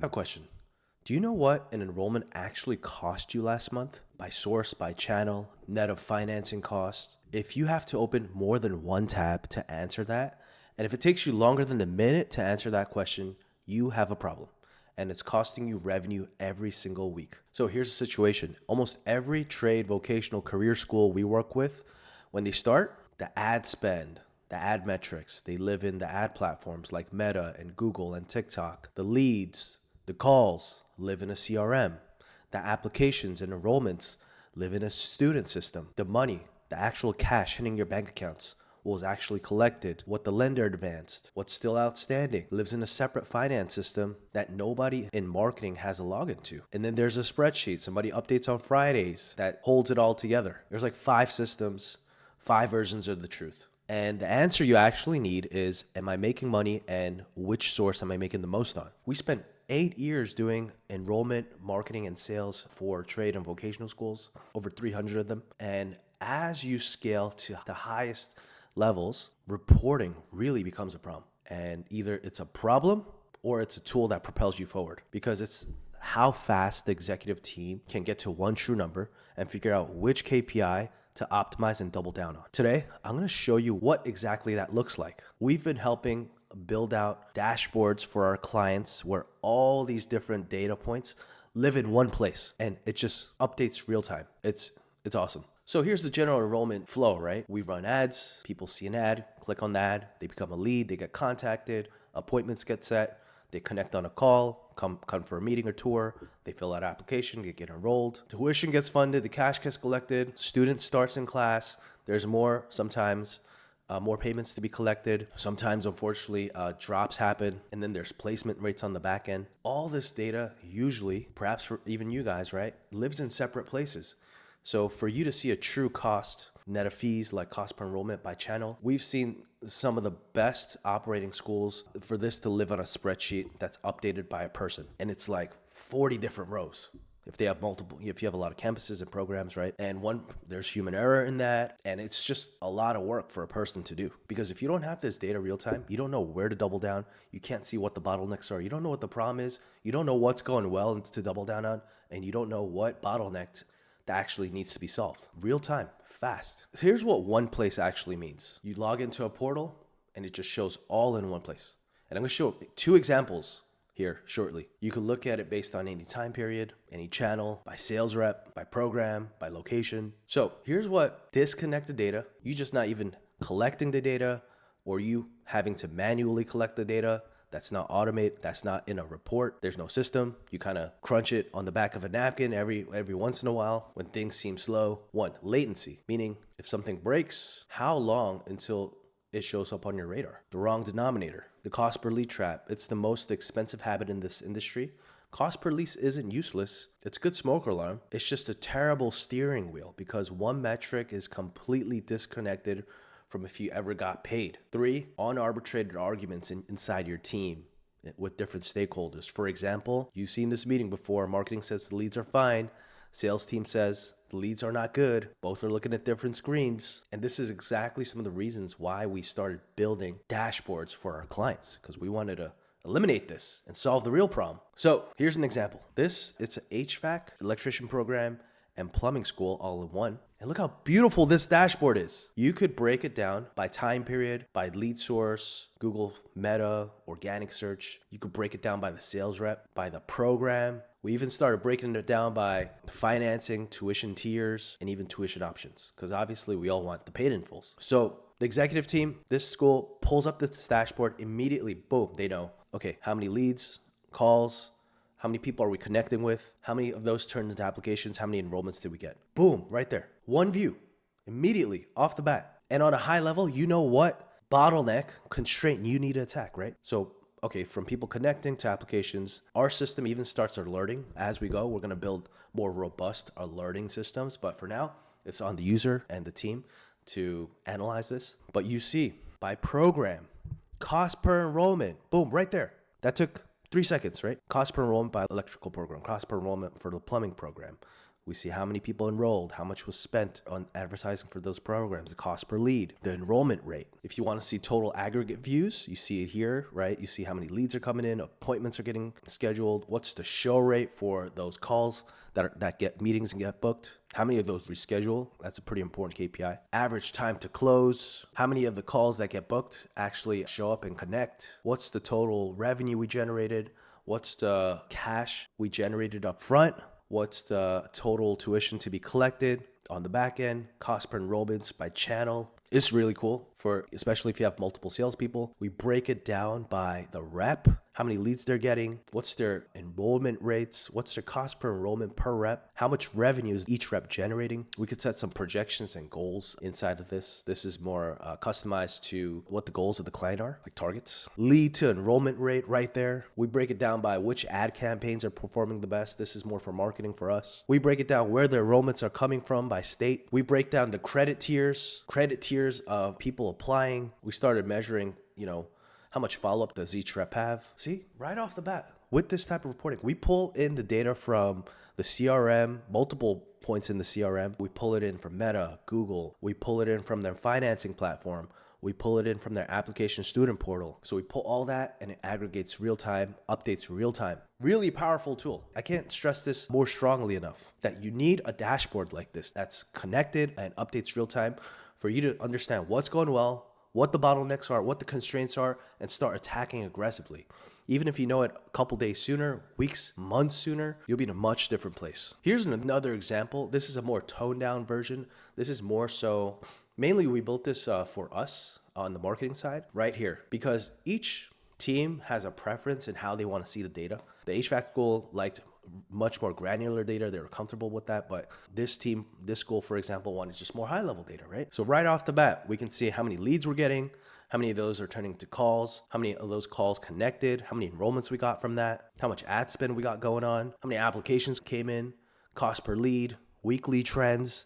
I have a question. Do you know what an enrollment actually cost you last month? By source, by channel, net of financing costs? If you have to open more than one tab to answer that, and if it takes you longer than a minute to answer that question, you have a problem. And it's costing you revenue every single week. So here's the situation. Almost every trade, vocational, career school we work with, when they start, the ad spend, the ad metrics, they live in the ad platforms like Meta and Google and TikTok. The leads, the calls live in a CRM. The applications and enrollments live in a student system. The money, the actual cash hitting your bank accounts, what was actually collected, what the lender advanced, what's still outstanding, lives in a separate finance system that nobody in marketing has a login to. And then there's a spreadsheet somebody updates on Fridays that holds it all together. There's like 5 systems, 5 versions of the truth. And the answer you actually need is, am I making money and which source am I making the most on? We spent 8 years doing enrollment, marketing, and sales for trade and vocational schools, over 300 of them. And as you scale to the highest levels, reporting really becomes a problem. And either it's a problem or it's a tool that propels you forward, because it's how fast the executive team can get to one true number and figure out which KPI to optimize and double down on. Today, I'm going to show you what exactly that looks like. We've been helping build out dashboards for our clients where all these different data points live in one place and it just updates real time. It's awesome. So here's the general enrollment flow, right? We run ads, people see an ad, click on the ad, they become a lead, they get contacted, appointments get set, they connect on a call, come for a meeting or tour, they fill out application, they get enrolled, tuition gets funded, the cash gets collected, student starts in class, there's more, sometimes more payments to be collected. Sometimes, unfortunately, drops happen, and then there's placement rates on the back end. All this data, usually, perhaps for even you guys, right, lives in separate places. So for you to see a true cost net of fees, like cost per enrollment by channel, we've seen some of the best operating schools for this to live on a spreadsheet that's updated by a person. And it's like 40 different rows. If they have multiple, if you have a lot of campuses and programs, right? And there's human error in that. And it's just a lot of work for a person to do. Because if you don't have this data real time, you don't know where to double down. You can't see what the bottlenecks are. You don't know what the problem is. You don't know what's going well to double down on. And you don't know what bottlenecked that actually needs to be solved. Real time, fast. Here's what one place actually means. You log into a portal and it just shows all in one place. And I'm gonna show 2 examples here shortly. You can look at it based on any time period, any channel, by sales rep, by program, by location. So here's what disconnected data, you just not even collecting the data, or you having to manually collect the data, that's not automated, that's not in a report, there's no system. You kind of crunch it on the back of a napkin every once in a while when things seem slow. 1, latency, meaning if something breaks, how long until it shows up on your radar? The wrong denominator, the cost per lead trap. It's the most expensive habit in this industry. Cost per lease isn't useless. It's a good smoke alarm. It's just a terrible steering wheel because one metric is completely disconnected from if you ever got paid. 3, unarbitrated arguments inside your team with different stakeholders. For example, you've seen this meeting before. Marketing says the leads are fine. Sales team says the leads are not good. Both are looking at different screens. And this is exactly some of the reasons why we started building dashboards for our clients, because we wanted to eliminate this and solve the real problem. So here's an example. It's an HVAC, electrician program, and plumbing school all in one. And look how beautiful this dashboard is. You could break it down by time period, by lead source, Google Meta, organic search. You could break it down by the sales rep, by the program. We even started breaking it down by financing, tuition tiers, and even tuition options, because obviously we all want the paid in fulls. So the executive team, this school pulls up this dashboard immediately. Boom, they know, okay, how many leads, calls, how many people are we connecting with? How many of those turned into applications? How many enrollments did we get? Boom, right there. One view, immediately off the bat. And on a high level, you know what bottleneck, constraint you need to attack, right? So, okay, from people connecting to applications, our system even starts alerting as we go. We're gonna build more robust alerting systems, but for now, it's on the user and the team to analyze this. But you see, by program, cost per enrollment, boom, right there. That took 3 seconds, right? Cost per enrollment by electrical program, cost per enrollment for the plumbing program, We see how many people enrolled, how much was spent on advertising for those programs, the cost per lead, the enrollment rate. If you want to see total aggregate views, you see it here, right? You see how many leads are coming in, appointments are getting scheduled, what's the show rate for those calls that get meetings and get booked, how many of those reschedule. That's a pretty important KPI. Average time to close, how many of the calls that get booked actually show up and connect, what's the total revenue we generated, what's the cash we generated up front, what's the total tuition to be collected on the back end, cost per enrollments by channel. It's really cool for, especially if you have multiple salespeople. We break it down by the rep, how many leads they're getting, what's their enrollment rates, what's their cost per enrollment per rep, how much revenue is each rep generating. We could set some projections and goals inside of this. This is more customized to what the goals of the client are, like targets. Lead to enrollment rate right there. We break it down by which ad campaigns are performing the best. This is more for marketing for us. We break it down where the enrollments are coming from by state. We break down the credit tiers of people applying. We started measuring, how much follow-up does each rep have? See, right off the bat, with this type of reporting, we pull in the data from the CRM, multiple points in the CRM. We pull it in from Meta, Google. We pull it in from their financing platform. We pull it in from their application student portal. So we pull all that and it aggregates real time, updates real time. Really powerful tool. I can't stress this more strongly enough that you need a dashboard like this that's connected and updates real time for you to understand what's going well, what the bottlenecks are, what the constraints are, and start attacking aggressively. Even if you know it a couple days sooner, weeks, months sooner, you'll be in a much different place. Here's another example. This is a more toned down version. This is more so, mainly we built this for us on the marketing side right here, because each team has a preference in how they want to see the data. The HVAC school liked much more granular data. They were comfortable with that. But this school, for example, wanted just more high level data, right? So right off the bat, we can see how many leads we're getting, how many of those are turning to calls, how many of those calls connected, how many enrollments we got from that, how much ad spend we got going on, how many applications came in, cost per lead, weekly trends.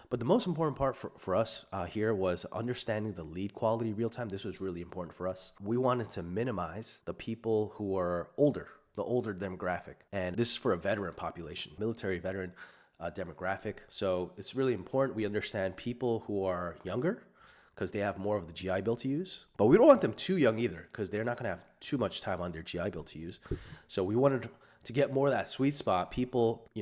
But the most important part for us here was understanding the lead quality real time. This was really important for us. We wanted to minimize the people who are older, the older demographic. And this is for a veteran population, military veteran demographic. So it's really important we understand people who are younger because they have more of the GI Bill to use. But we don't want them too young either because they're not going to have too much time on their GI Bill to use. So we wanted to get more of that sweet spot, people, 2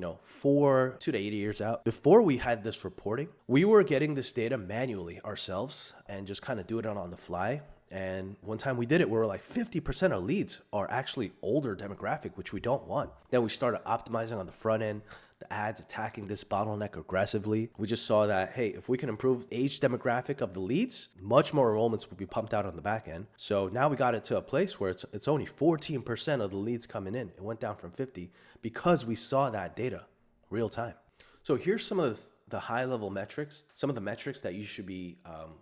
to 8 years out. Before we had this reporting, we were getting this data manually ourselves and just kind of do it on the fly. And one time we did it, we were like 50% of leads are actually older demographic, which we don't want. Then we started optimizing on the front end, the ads attacking this bottleneck aggressively. We just saw that, hey, if we can improve age demographic of the leads, much more enrollments will be pumped out on the back end. So now we got it to a place where it's only 14% of the leads coming in. It went down from 50 because we saw that data real time. So here's some of the high level metrics, some of the metrics that you should be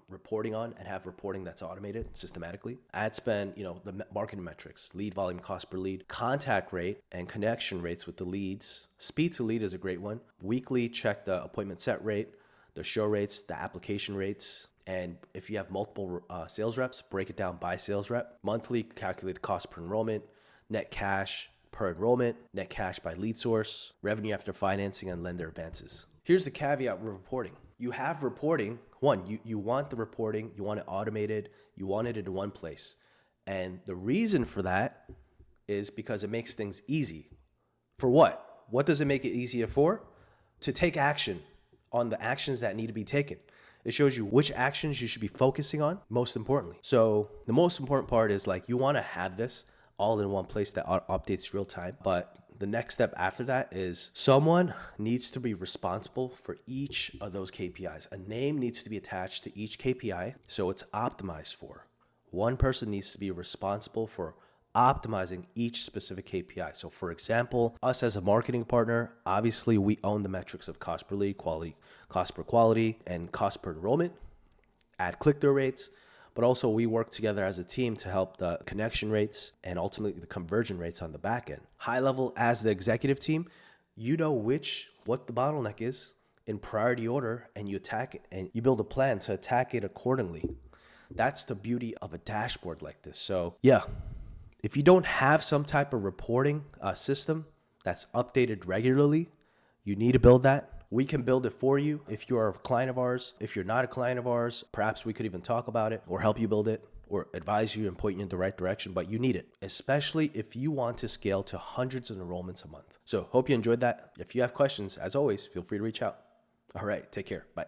reporting on and have reporting that's automated systematically. Ad spend, the marketing metrics, lead volume, cost per lead, contact rate and connection rates with the leads. Speed to lead is a great one. Weekly, check the appointment set rate, the show rates, the application rates. And if you have multiple sales reps, break it down by sales rep. Monthly, calculate the cost per enrollment, net cash per enrollment, net cash by lead source, revenue after financing and lender advances. Here's the caveat with reporting. You have reporting. One, you want the reporting, you want it automated, you want it in one place. And the reason for that is because it makes things easy. For what? What does it make it easier for? To take action on the actions that need to be taken. It shows you which actions you should be focusing on, most importantly. So the most important part is you want to have this all in one place that updates real time. But the next step after that is someone needs to be responsible for each of those KPIs. A name needs to be attached to each KPI so it's optimized for. One person needs to be responsible for optimizing each specific KPI. So for example, us as a marketing partner, obviously we own the metrics of cost per lead, quality, cost per quality, and cost per enrollment, ad click-through rates. But also we work together as a team to help the connection rates and ultimately the conversion rates on the back end. High level, as the executive team, you know what the bottleneck is in priority order, and you attack it and you build a plan to attack it accordingly. That's the beauty of a dashboard like this. So yeah, if you don't have some type of reporting system that's updated regularly, You need to build that. We can build it for you if you are a client of ours. If you're not a client of ours, perhaps we could even talk about it or help you build it or advise you and point you in the right direction, but you need it, especially if you want to scale to hundreds of enrollments a month. So hope you enjoyed that. If you have questions, as always, feel free to reach out. All right, take care. Bye.